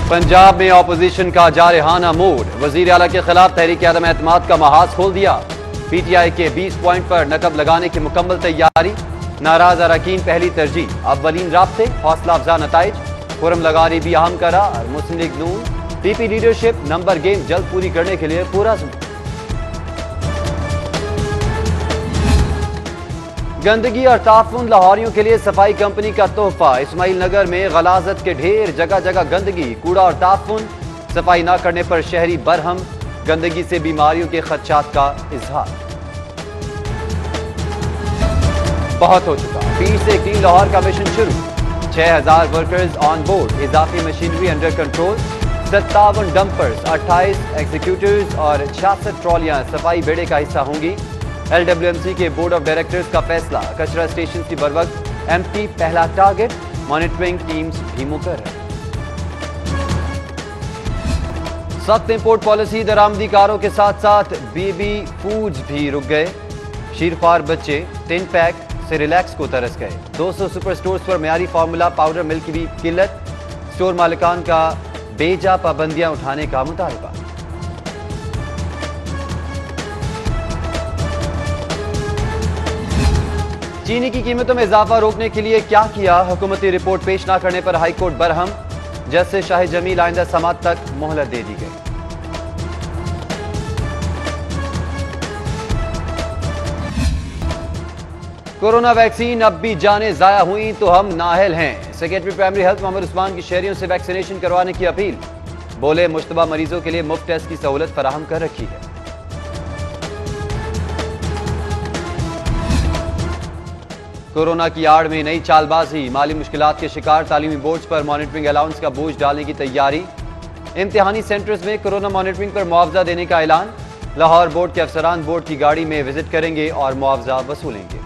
पंजाब में ऑपोजिशन का जारहाना मूड, वजीर आला के खिलाफ तहरीक आदम एतमाद का महाज खोल दिया। पीटीआई के 20 पॉइंट पर नकब लगाने की मुकम्मल तैयारी, नाराज अरकान पहली तरजीह, अव्वलीन राब्ते, हौसला अफजा नताइज, खुरम लगानी भी अहम करार। मुस्लिम लीग नून पीपी लीडरशिप नंबर गेम जल्द पूरी करने के लिए पूरा गंदगी और ताफुन लाहौरियों के लिए सफाई कंपनी का तोहफा। इस्माइल नगर में गलाजत के ढेर, जगह जगह गंदगी, कूड़ा और ताफुन, सफाई न करने पर शहरी बरहम, गंदगी से बीमारियों के खदशात का इजहार। बहुत हो चुका, फिर से क्लीन लाहौर का मिशन शुरू, 6000 वर्कर्स ऑन बोर्ड, इजाफी machinery under control, 57 dumpers, 28 executives और 66 ट्रॉलियां सफाई बेड़े का हिस्सा होंगी। LWMC के बोर्ड ऑफ डायरेक्टर्स का फैसला, कचरा स्टेशन की बरवक्त एम्प्टी पहला टारगेट, मॉनिटरिंग टीम्स भी मुकर्रर। सख्त इंपोर्ट पॉलिसी, दरामदीकारों के साथ साथ बेबी फूड्स भी रुक गए। शीरख्वार बच्चे टिन पैक से रिलैक्स को तरस गए। 200 सुपर स्टोर्स पर मयारी फार्मूला पाउडर मिल्क की भी किल्लत, स्टोर मालिकान का बेजा पाबंदियां उठाने का मुतालबा। चीनी की कीमतों में इजाफा रोकने के लिए क्या किया, हुकूमती रिपोर्ट पेश न करने पर हाईकोर्ट बरहम, जस्टिस शाहिद जमील आइंदा समात तक मोहलत दे दी गई। कोरोना वैक्सीन अब भी जाने जाया हुई तो हम नाअहल हैं, secretary primary health Mohammad Usman की शहरियों से वैक्सीनेशन करवाने की अपील। बोले मुश्तबा मरीजों के लिए मुफ्त टेस्ट की सहूलत फराहम कर रखी है। कोरोना की आड़ में नई चालबाजी, माली मुश्किलात के शिकार तालीमी बोर्ड्स पर मॉनिटरिंग अलाउंस का बोझ डालने की तैयारी। इम्तिहानी सेंटर्स में कोरोना मॉनिटरिंग पर मुआवजा देने का ऐलान। लाहौर बोर्ड के अफसरान बोर्ड की गाड़ी में विजिट करेंगे और मुआवजा वसूलेंगे।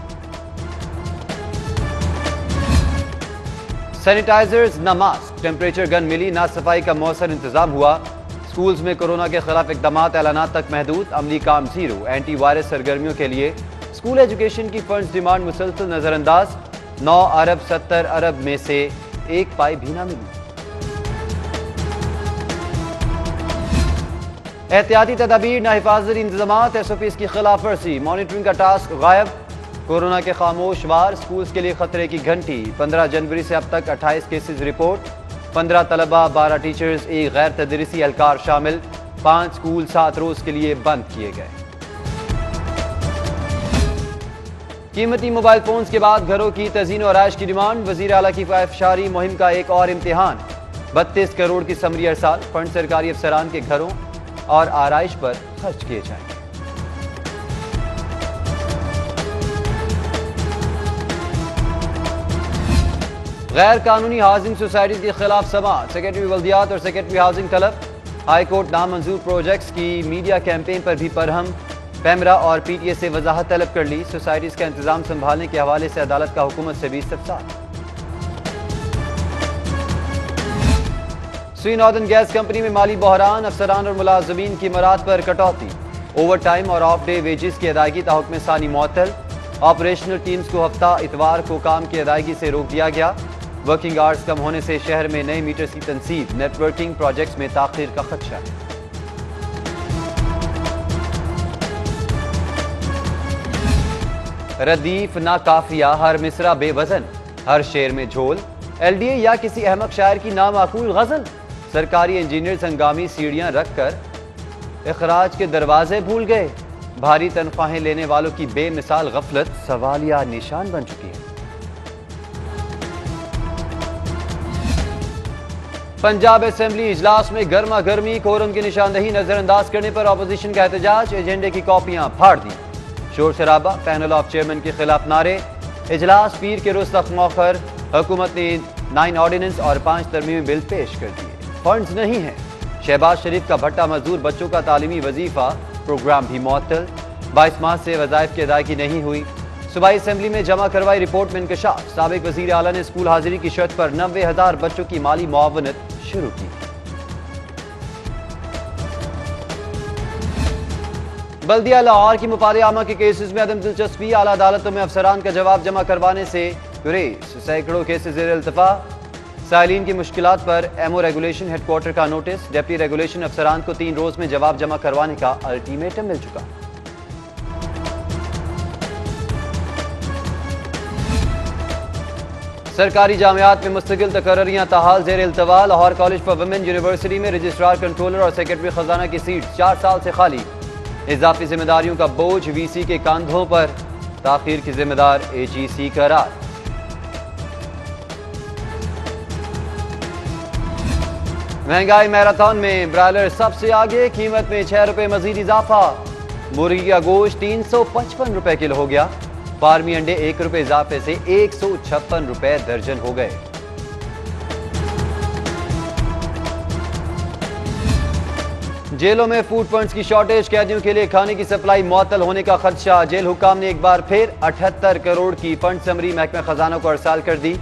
सैनिटाइजर्स न मास्क, टेम्परेचर गन मिली, ना सफाई का मौसर इंतजाम हुआ। स्कूल्स में कोरोना के खिलाफ इकदामात ऐलानात तक महदूद, अमली काम जीरो। एंटी वायरस सरगर्मियों के लिए स्कूल एजुकेशन की फंड्स डिमांड मुसलसल नजरअंदाज। 9 अरब 70 अरब में से एक पाई भी ना मिली। एहतियाती तदाबीर, ना हिफाजती इंतजामात, SOPs की खिलाफ वर्जी, मॉनिटरिंग का टास्क गायब। कोरोना के खामोश वार, स्कूल्स के लिए खतरे की घंटी। 15 जनवरी से अब तक 28 केसेस रिपोर्ट, 15 तलबा, 12 टीचर्स, एक गैर तदरीसी एहलकार शामिल। 5 स्कूल 7 रोज के लिए बंद किए गए। कीमती मोबाइल फोन्स के बाद घरों की तज़ीन और आयश की डिमांड, वज़ीर आला की फ़ायफ़शारी मुहिम का एक और इम्तिहान। 32 करोड़ की समरी अरसाल, फंड सरकारी अफसरान के घरों और आराइश पर खर्च किए जाएंगे। गैर कानूनी हाउसिंग सोसाइटीज के खिलाफ समाअत, सेक्रेटरी वल्दियात और सेक्रेटरी हाउसिंग तलब। हाईकोर्ट नामंजूर प्रोजेक्ट्स की मीडिया कैंपेन पर भी बरहम। पैमरा और PTA से वजाहत तलब कर ली। सोसाइटीज का इंतजाम संभालने के हवाले से अदालत का हुकूमत से भी इस्तफसार। सुई नॉर्दर्न गैस कंपनी में माली बहरान, अफसरान और मुलाजमीन की मराद पर कटौती। ओवर टाइम और ऑफ डे वेजेस की अदायगी ताहुक्म सानी मुअत्तल। ऑपरेशनल टीम्स को हफ्ता इतवार को काम की अदायगी से रोक दिया गया। वर्किंग आवर्स कम होने से शहर में नए मीटर्स की तनसीब, नेटवर्किंग प्रोजेक्ट्स में ताखीर का खदशा है। रदीफ ना काफिया, हर मिसरा बेवजन, हर शेर में झोल। LDA या किसी अहमक शायर की नामाकूल गजल। सरकारी इंजीनियर्स हंगामी सीढ़ियां रखकर इखराज के दरवाजे भूल गए। भारी तनख्वाहें लेने वालों की बेमिसाल गफलत सवालिया निशान बन चुकी है। पंजाब असेंबली इजलास में गर्मा गर्मी, कोरम की निशानदही नजरअंदाज करने पर ऑपोजिशन का एहतजाज, एजेंडे की कॉपियां फाड़ दी। शोर शराबा, पैनल ऑफ चेयरमैन के खिलाफ नारे। इजलास पीर के रोज तक मौखर। हुकूमत ने 9 ऑर्डिनेंस और 5 तरमीमी बिल पेश कर दिए। फंड्स नहीं है। शहबाज शरीफ का भट्टा मजदूर बच्चों का तालीमी वजीफा प्रोग्राम भी मुअत्तल। 22 माह से वज़ाइफ की अदायगी नहीं हुई। सूबाई असेंबली में जमा करवाई रिपोर्ट में इंकशाफ। साबिक वज़ीर आला ने स्कूल हाजिरी की शर्त पर 90,000 बच्चों की माली मुआवनत शुरू की। बल्दिया लाहौर की मुफाद आमा के केसेस में अदम दिलचस्पी, आला अदालतों में अफसरान का जवाब जमा करवाने से गुरेज। सैकड़ों केसेस ज़ेर इल्तफा। साइलिन की मुश्किलात पर एमओ रेगुलेशन हेडक्वार्टर का नोटिस। डिप्टी रेगुलेशन अफसरान को 3 रोज में जवाब जमा करवाने का अल्टीमेटम मिल चुका। सरकारी जामियात में मुस्तकिल तकर्रियां ताहाल जेर इल्तवा। Lahore college for women university में रजिस्ट्रार, कंट्रोलर और सेक्रेटरी खजाना की सीट 4 साल से खाली। इजाफी जिम्मेदारियों का बोझ वीसी के कंधों पर। ताखीर की जिम्मेदार एजीसी करार। महंगाई मैराथन में ब्रायलर सबसे आगे, कीमत में 6 रुपए मजीद इजाफा। मुर्गी का गोश्त 355 रुपए किलो हो गया। फार्मी अंडे 1 रुपए इजाफे से 156 रुपए दर्जन हो गए। जेलों में फूड फंड्स की शॉर्टेज, कैदियों के लिए खाने की सप्लाई मुअत्तल होने का खदशा। जेल हुकाम ने एक बार फिर 78 करोड़ की फंड समरी महकमा खजाना को अरसाल कर दी।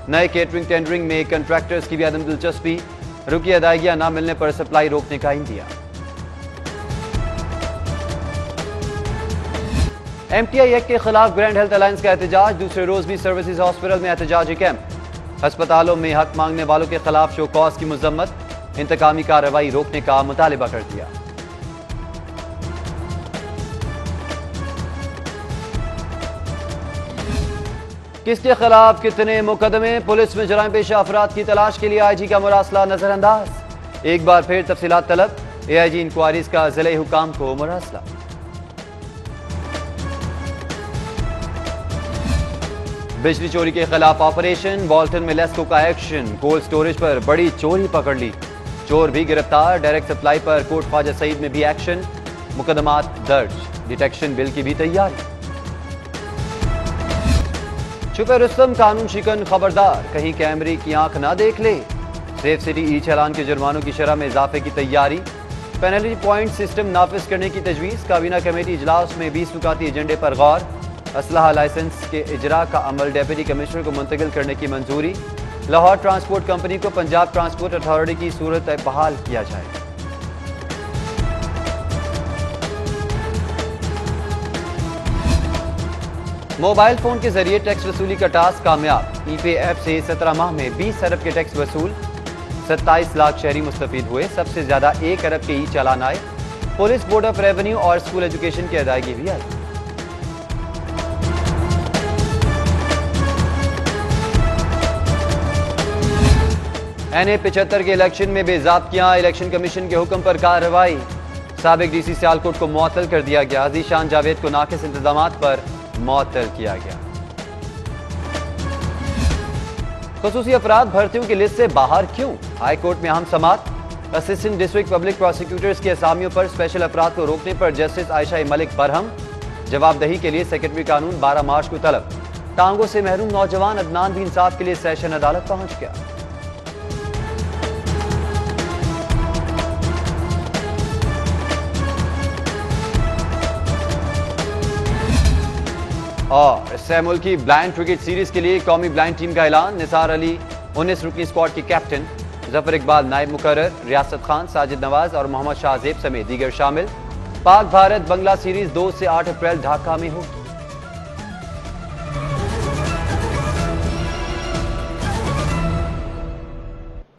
नए केटरिंग टेंडरिंग में कंट्रैक्टर्स की भी अदम दिलचस्पी। रुकी अदायगियां न मिलने पर सप्लाई रोकने का इंदिया। एमटीआई एक्ट के खिलाफ ग्रैंड हेल्थ अलायंस का एहतजाज। दूसरे रोज भी सर्विसेज हॉस्पिटल में एहतजाजी कैंप। अस्पतालों में हक मांगने वालों के खिलाफ शो कॉज की मुजम्मत। इंतकामी कार्रवाई रोकने का मुतालिबा कर दिया। किसके खिलाफ कितने मुकदमे, पुलिस में जराइम पेशा अफराद की तलाश के लिए आईजी का मुरासला नजरअंदाज। एक बार फिर तफसीलात तलब। एआईजी इंक्वायरीज का जिले हुकाम को मुरासला। बिजली चोरी के खिलाफ ऑपरेशन। वॉल्टन में लेस्को का एक्शन। कोल्ड स्टोरेज पर बड़ी चोरी पकड़ ली। चोर भी गिरफ्तार। डायरेक्ट सप्लाई पर कोट ख्वाजा सईद में भी एक्शन। मुकदमात दर्ज। डिटेक्शन बिल की भी तैयारी। छुपे रुस्तम कानून शिकन खबरदार, कहीं कैमरे की आंख ना देख ले। सेफ सिटी ई चालान के जुर्मानों की शरह में इजाफे की तैयारी। पेनल्टी पॉइंट सिस्टम नाफिज करने की तजवीज। काबीना कमेटी इजलास में 20 नुकाती एजेंडे पर गौर। असलहा लाइसेंस के इजरा का अमल डेप्यूटी कमिश्नर को मुंतकिल करने की मंजूरी। लाहौर ट्रांसपोर्ट कंपनी को पंजाब ट्रांसपोर्ट अथॉरिटी की सूरत बहाल किया जाए। मोबाइल फोन के जरिए टैक्स वसूली का टास्क कामयाब। ई-पे ऐप से 17 माह में 20 अरब के टैक्स वसूल। 27 लाख शहरी मुस्तफीद हुए। सबसे ज्यादा 1 अरब के ई चालान आए। पुलिस, बोर्ड ऑफ रेवेन्यू और स्कूल एजुकेशन की अदायगी भी आई। NA 75 के इलेक्शन में बेज़ाब्तियां। इलेक्शन कमीशन के हुक्म पर कार्रवाई। साबिक डीसी सियालकोट को मुअत्तल कर दिया गया। ज़ीशान जावेद को नाकिस इंतजामात पर मुअत्तल किया गया। खुसूसी अफराद भर्तियों की लिस्ट से बाहर क्यों? हाई कोर्ट में अहम समाअत। असिस्टेंट डिस्ट्रिक्ट पब्लिक प्रोसिक्यूटर्स की असामियों पर स्पेशल अफराद को रोकने पर जस्टिस आयशा मलिक बरहम। जवाबदही के लिए सेक्रेटरी कानून 12 मार्च को तलब। टांगों से महरूम नौजवान अदनान भी इंसाफ के लिए सेशन अदालत पहुंच गया। और सह मुल्की ब्लाइंड क्रिकेट सीरीज के लिए कौमी ब्लाइंड टीम का ऐलान। निसार अली 19 रुकनी स्क्वाड के कैप्टन। जफर इकबाल नायब मुकर्रर। रियासत खान, साजिद नवाज और मोहम्मद शाहजेब समेत दीगर शामिल। पाक भारत बंगला सीरीज 2 से 8 अप्रैल ढाका में होगी।